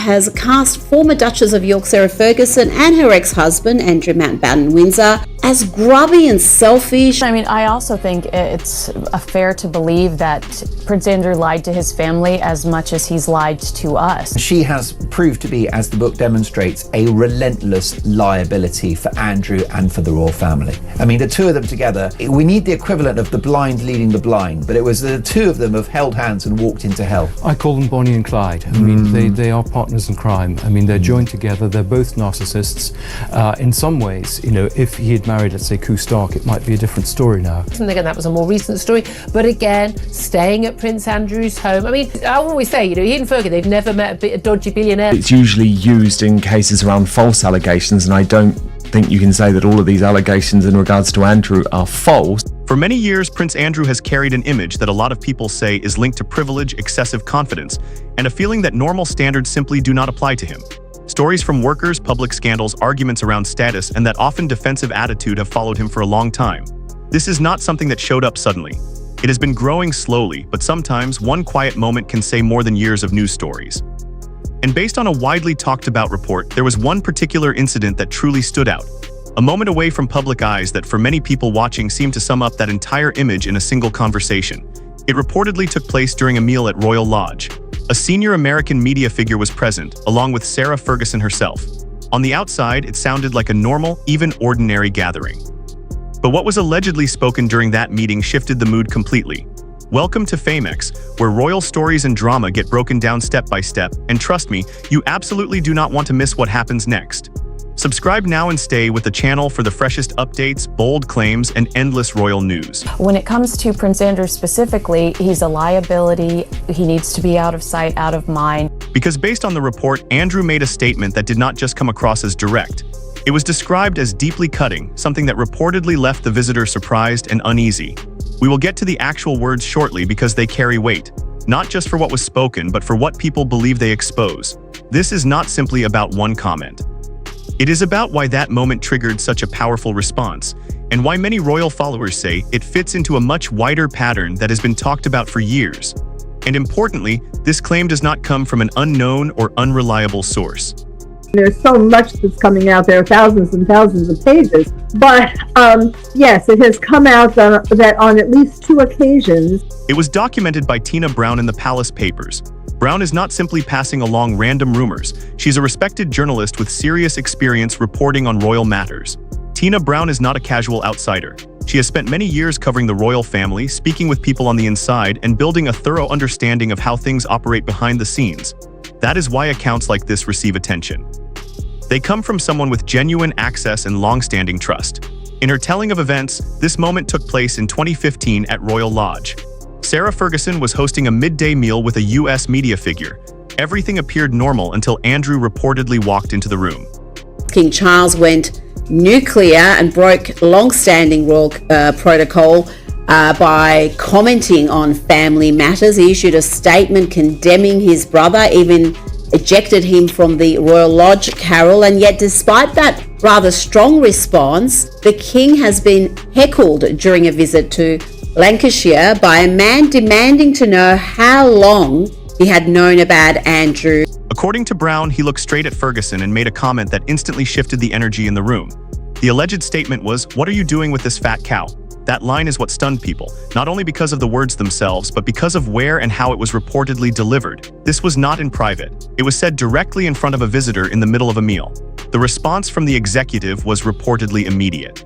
has cast former Duchess of York Sarah Ferguson and her ex-husband Andrew Mountbatten Windsor as grubby and selfish. I mean, I also think it's fair to believe that Prince Andrew lied to his family as much as he's lied to us. She has proved to be, as the book demonstrates, a relentless liability for Andrew and for the royal family. I mean, the two of them together, we need the equivalent of the blind leading the blind, but it was the two of them have held hands and walked into hell. I call them Bonnie and Clyde. I mean, they are partners in crime. I mean, they're joined together. They're both narcissists. In some ways, you know, if he had married, let's say, Koo Stark, it might be a different story now. And again, that was a more recent story. But again, staying at Prince Andrew's home. I mean, I always say, you know, he and Fergie, they've never met a dodgy billionaire. It's usually used in cases around false allegations, and I don't think you can say that all of these allegations in regards to Andrew are false. For many years, Prince Andrew has carried an image that a lot of people say is linked to privilege, excessive confidence, and a feeling that normal standards simply do not apply to him. Stories from workers, public scandals, arguments around status, and that often defensive attitude have followed him for a long time. This is not something that showed up suddenly. It has been growing slowly, but sometimes one quiet moment can say more than years of news stories. And based on a widely talked about report, there was one particular incident that truly stood out. A moment away from public eyes that for many people watching seemed to sum up that entire image in a single conversation. It reportedly took place during a meal at Royal Lodge. A senior American media figure was present, along with Sarah Ferguson herself. On the outside, it sounded like a normal, even ordinary gathering. But what was allegedly spoken during that meeting shifted the mood completely. Welcome to Famex, where royal stories and drama get broken down step by step, and trust me, you absolutely do not want to miss what happens next. Subscribe now and stay with the channel for the freshest updates, bold claims, and endless royal news. When it comes to Prince Andrew specifically, he's a liability. He needs to be out of sight, out of mind. Because based on the report, Andrew made a statement that did not just come across as direct. It was described as deeply cutting, something that reportedly left the visitor surprised and uneasy. We will get to the actual words shortly because they carry weight, not just for what was spoken, but for what people believe they expose. This is not simply about one comment. It is about why that moment triggered such a powerful response, and why many royal followers say it fits into a much wider pattern that has been talked about for years. And importantly, this claim does not come from an unknown or unreliable source. There's so much that's coming out there, thousands and thousands of pages. But yes, it has come out that on at least 2 occasions. It was documented by Tina Brown in the Palace Papers. Brown is not simply passing along random rumors. She's a respected journalist with serious experience reporting on royal matters. Tina Brown is not a casual outsider. She has spent many years covering the royal family, speaking with people on the inside, and building a thorough understanding of how things operate behind the scenes. That is why accounts like this receive attention. They come from someone with genuine access and long-standing trust. In her telling of events, this moment took place in 2015 at Royal Lodge. Sarah Ferguson was hosting a midday meal with a US media figure. Everything appeared normal until Andrew reportedly walked into the room. King Charles went nuclear and broke long-standing royal protocol by commenting on family matters. He issued a statement condemning his brother, even ejected him from the Royal Lodge Carol, and yet despite that rather strong response, the king has been heckled during a visit to Lancashire by a man demanding to know how long he had known about Andrew. According to Brown, he looked straight at Ferguson and made a comment that instantly shifted the energy in the room. The alleged statement was, "What are you doing with this fat cow?" That line is what stunned people, not only because of the words themselves, but because of where and how it was reportedly delivered. This was not in private. It was said directly in front of a visitor in the middle of a meal. The response from the executive was reportedly immediate.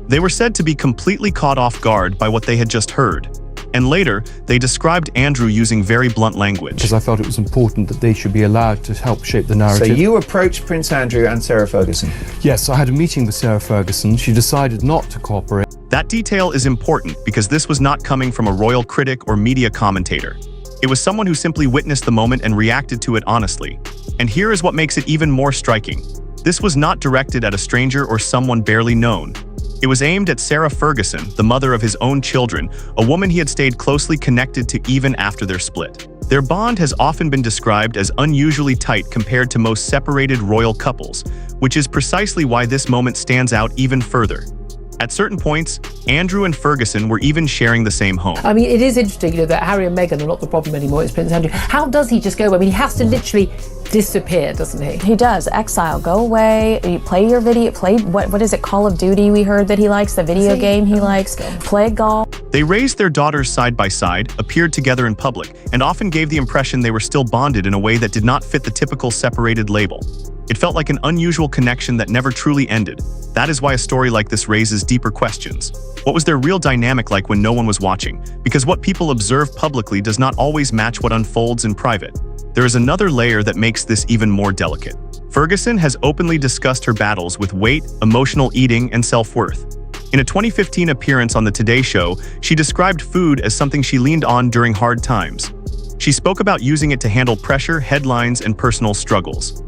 They were said to be completely caught off guard by what they had just heard. And later, they described Andrew using very blunt language. Because I felt it was important that they should be allowed to help shape the narrative. So you approached Prince Andrew and Sarah Ferguson? Yes, I had a meeting with Sarah Ferguson. She decided not to cooperate. That detail is important because this was not coming from a royal critic or media commentator. It was someone who simply witnessed the moment and reacted to it honestly. And here is what makes it even more striking. This was not directed at a stranger or someone barely known. It was aimed at Sarah Ferguson, the mother of his own children, a woman he had stayed closely connected to even after their split. Their bond has often been described as unusually tight compared to most separated royal couples, which is precisely why this moment stands out even further. At certain points, Andrew and Ferguson were even sharing the same home. I mean, it is interesting, that Harry and Meghan are not the problem anymore, it's Prince Andrew. How does he just go? I mean, he has to literally disappear, doesn't he? He does. Exile. Go away. You play your video. Play, what is it, Call of Duty we heard that he likes, the video game he likes. Play golf. They raised their daughters side by side, appeared together in public, and often gave the impression they were still bonded in a way that did not fit the typical separated label. It felt like an unusual connection that never truly ended. That is why a story like this raises deeper questions. What was their real dynamic like when no one was watching? Because what people observe publicly does not always match what unfolds in private. There is another layer that makes this even more delicate. Ferguson has openly discussed her battles with weight, emotional eating, and self-worth. In a 2015 appearance on The Today Show, she described food as something she leaned on during hard times. She spoke about using it to handle pressure, headlines, and personal struggles.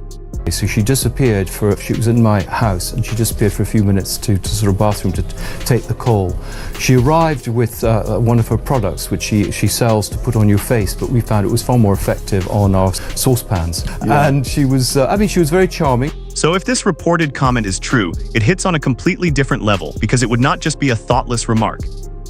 So she disappeared she was in my house and she disappeared for a few minutes to sort of bathroom to take the call. She arrived with one of her products which she sells to put on your face, but we found it was far more effective on our saucepans. Yeah. And she was, she was very charming. So if this reported comment is true, it hits on a completely different level because it would not just be a thoughtless remark.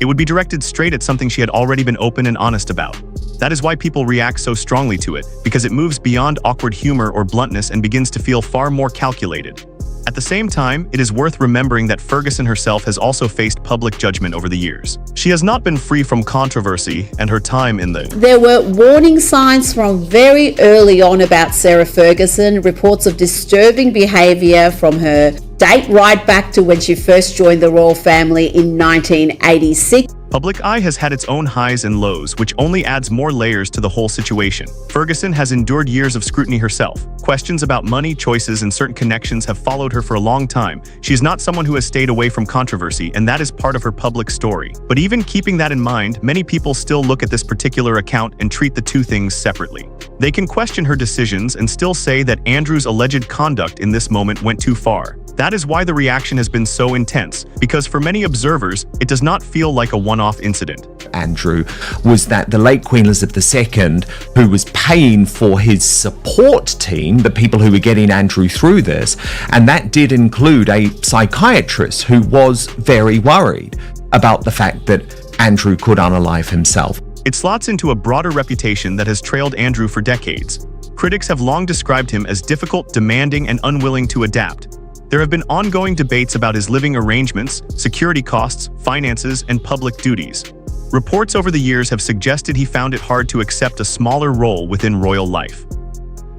It would be directed straight at something she had already been open and honest about. That is why people react so strongly to it, because it moves beyond awkward humor or bluntness and begins to feel far more calculated. At the same time, it is worth remembering that Ferguson herself has also faced public judgment over the years. She has not been free from controversy, and her time in the... There were warning signs from very early on about Sarah Ferguson, reports of disturbing behaviour from her date right back to when she first joined the royal family in 1986. Public eye has had its own highs and lows, which only adds more layers to the whole situation. Ferguson has endured years of scrutiny herself. Questions about money, choices, and certain connections have followed her for a long time. She is not someone who has stayed away from controversy, and that is part of her public story. But even keeping that in mind, many people still look at this particular account and treat the two things separately. They can question her decisions and still say that Andrew's alleged conduct in this moment went too far. That is why the reaction has been so intense, because for many observers, it does not feel like a one-off incident. Andrew was that the late Queen Elizabeth II, who was paying for his support team, the people who were getting Andrew through this, and that did include a psychiatrist who was very worried about the fact that Andrew could unalive himself. It slots into a broader reputation that has trailed Andrew for decades. Critics have long described him as difficult, demanding, and unwilling to adapt. There have been ongoing debates about his living arrangements, security costs, finances, and public duties. Reports over the years have suggested he found it hard to accept a smaller role within royal life.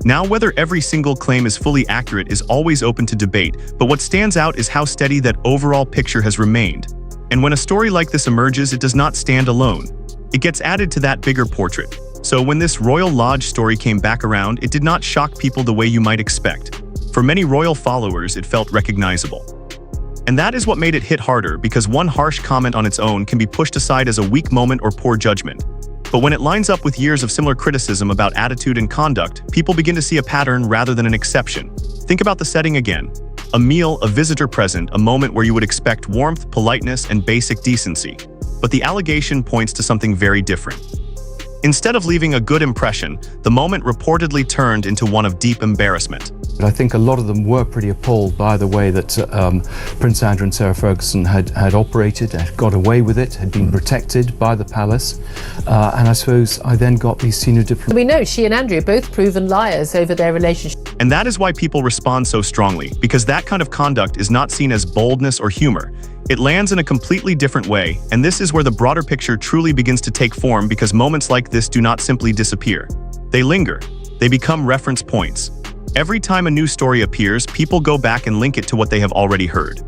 Now, whether every single claim is fully accurate is always open to debate, but what stands out is how steady that overall picture has remained. And when a story like this emerges, it does not stand alone. It gets added to that bigger portrait. So when this Royal Lodge story came back around, it did not shock people the way you might expect. For many royal followers, it felt recognizable. And that is what made it hit harder, because one harsh comment on its own can be pushed aside as a weak moment or poor judgment. But when it lines up with years of similar criticism about attitude and conduct, people begin to see a pattern rather than an exception. Think about the setting again. A meal, a visitor present, a moment where you would expect warmth, politeness, and basic decency. But the allegation points to something very different. Instead of leaving a good impression, the moment reportedly turned into one of deep embarrassment. I think a lot of them were pretty appalled by the way that Prince Andrew and Sarah Ferguson had operated, had got away with it, had been protected by the palace. And I suppose I then got these senior diplomats. We know she and Andrew are both proven liars over their relationship. And that is why people respond so strongly, because that kind of conduct is not seen as boldness or humor. It lands in a completely different way, and this is where the broader picture truly begins to take form, because moments like this do not simply disappear. They linger. They become reference points. Every time a new story appears, people go back and link it to what they have already heard.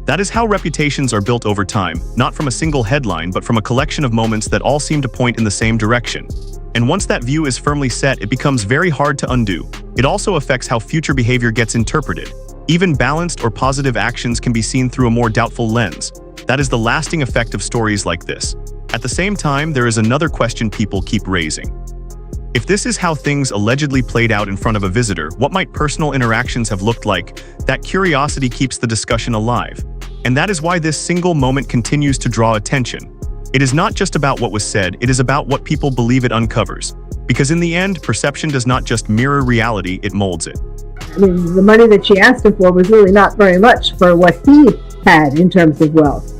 That is how reputations are built over time, not from a single headline, but from a collection of moments that all seem to point in the same direction. And once that view is firmly set, it becomes very hard to undo. It also affects how future behavior gets interpreted. Even balanced or positive actions can be seen through a more doubtful lens. That is the lasting effect of stories like this. At the same time, there is another question people keep raising. If this is how things allegedly played out in front of a visitor, what might personal interactions have looked like? That curiosity keeps the discussion alive. And that is why this single moment continues to draw attention. It is not just about what was said, it is about what people believe it uncovers. Because in the end, perception does not just mirror reality, it molds it. I mean, the money that she asked him for was really not very much for what he had in terms of wealth.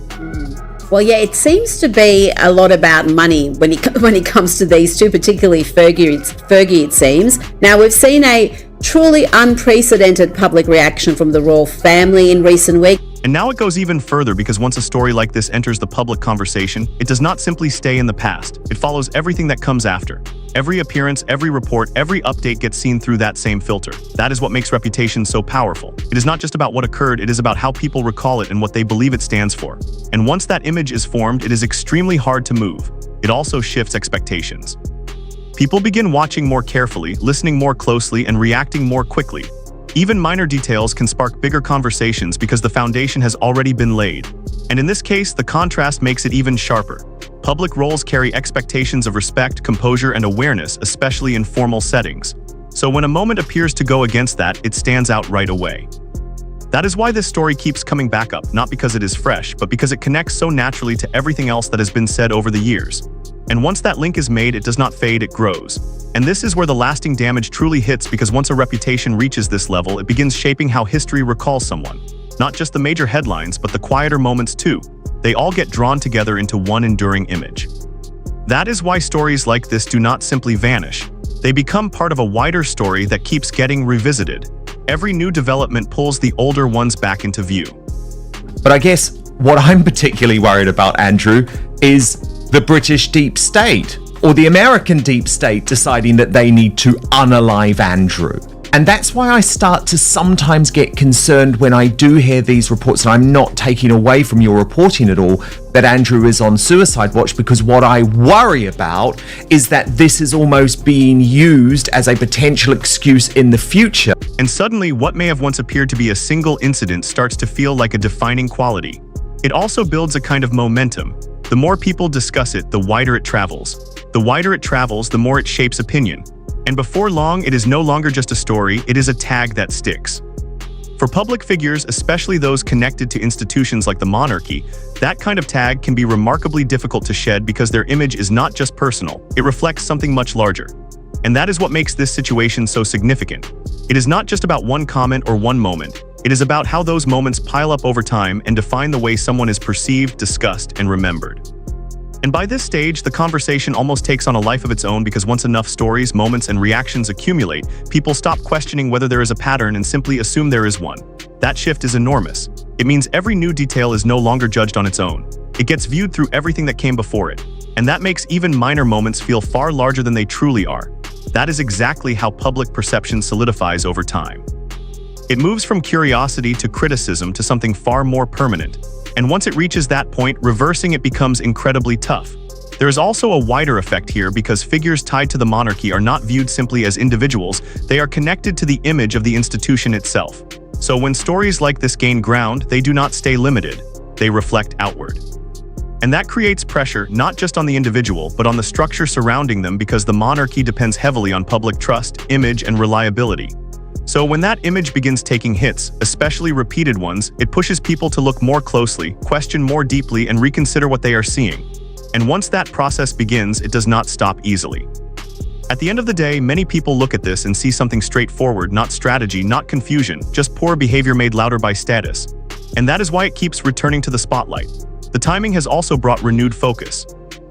Well, yeah, it seems to be a lot about money when it comes to these two, particularly Fergie, it seems. Now, we've seen a truly unprecedented public reaction from the royal family in recent weeks. And now it goes even further because once a story like this enters the public conversation, it does not simply stay in the past. It follows everything that comes after. Every appearance, every report, every update gets seen through that same filter. That is what makes reputation so powerful. It is not just about what occurred, it is about how people recall it and what they believe it stands for. And once that image is formed, it is extremely hard to move. It also shifts expectations. People begin watching more carefully, listening more closely, and reacting more quickly. Even minor details can spark bigger conversations because the foundation has already been laid. And in this case, the contrast makes it even sharper. Public roles carry expectations of respect, composure, and awareness, especially in formal settings. So when a moment appears to go against that, it stands out right away. That is why this story keeps coming back up, not because it is fresh, but because it connects so naturally to everything else that has been said over the years. And once that link is made, it does not fade, it grows. And this is where the lasting damage truly hits, because once a reputation reaches this level, it begins shaping how history recalls someone. Not just the major headlines, but the quieter moments too. They all get drawn together into one enduring image. That is why stories like this do not simply vanish. They become part of a wider story that keeps getting revisited. Every new development pulls the older ones back into view. But I guess what I'm particularly worried about, Andrew, is the British deep state or the American deep state deciding that they need to unalive Andrew. And that's why I start to sometimes get concerned when I do hear these reports, and I'm not taking away from your reporting at all, that Andrew is on suicide watch, because what I worry about is that this is almost being used as a potential excuse in the future. And suddenly, what may have once appeared to be a single incident starts to feel like a defining quality. It also builds a kind of momentum. The more people discuss it, the wider it travels. The wider it travels, the more it shapes opinion. And before long, it is no longer just a story, it is a tag that sticks. For public figures, especially those connected to institutions like the monarchy, that kind of tag can be remarkably difficult to shed because their image is not just personal, it reflects something much larger. And that is what makes this situation so significant. It is not just about one comment or one moment. It is about how those moments pile up over time and define the way someone is perceived, discussed, and remembered. And by this stage, the conversation almost takes on a life of its own, because once enough stories, moments, and reactions accumulate, people stop questioning whether there is a pattern and simply assume there is one. That shift is enormous. It means every new detail is no longer judged on its own. It gets viewed through everything that came before it. And that makes even minor moments feel far larger than they truly are. That is exactly how public perception solidifies over time. It moves from curiosity to criticism to something far more permanent. And once it reaches that point, reversing it becomes incredibly tough. There is also a wider effect here, because figures tied to the monarchy are not viewed simply as individuals, they are connected to the image of the institution itself. So when stories like this gain ground, they do not stay limited, they reflect outward. And that creates pressure not just on the individual, but on the structure surrounding them, because the monarchy depends heavily on public trust, image, and reliability. So when that image begins taking hits, especially repeated ones, it pushes people to look more closely, question more deeply, and reconsider what they are seeing. And once that process begins, it does not stop easily. At the end of the day, many people look at this and see something straightforward, not strategy, not confusion, just poor behavior made louder by status. And that is why it keeps returning to the spotlight. The timing has also brought renewed focus.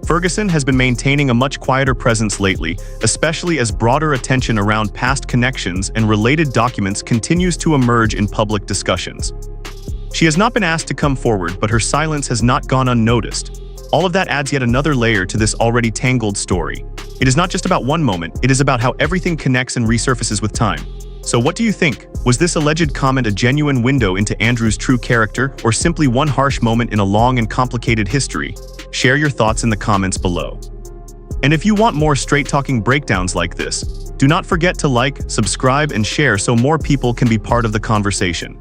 Ferguson has been maintaining a much quieter presence lately, especially as broader attention around past connections and related documents continues to emerge in public discussions. She has not been asked to come forward, but her silence has not gone unnoticed. All of that adds yet another layer to this already tangled story. It is not just about one moment, it is about how everything connects and resurfaces with time. So what do you think? Was this alleged comment a genuine window into Andrew's true character, or simply one harsh moment in a long and complicated history? Share your thoughts in the comments below. And if you want more straight-talking breakdowns like this, do not forget to like, subscribe, and share so more people can be part of the conversation.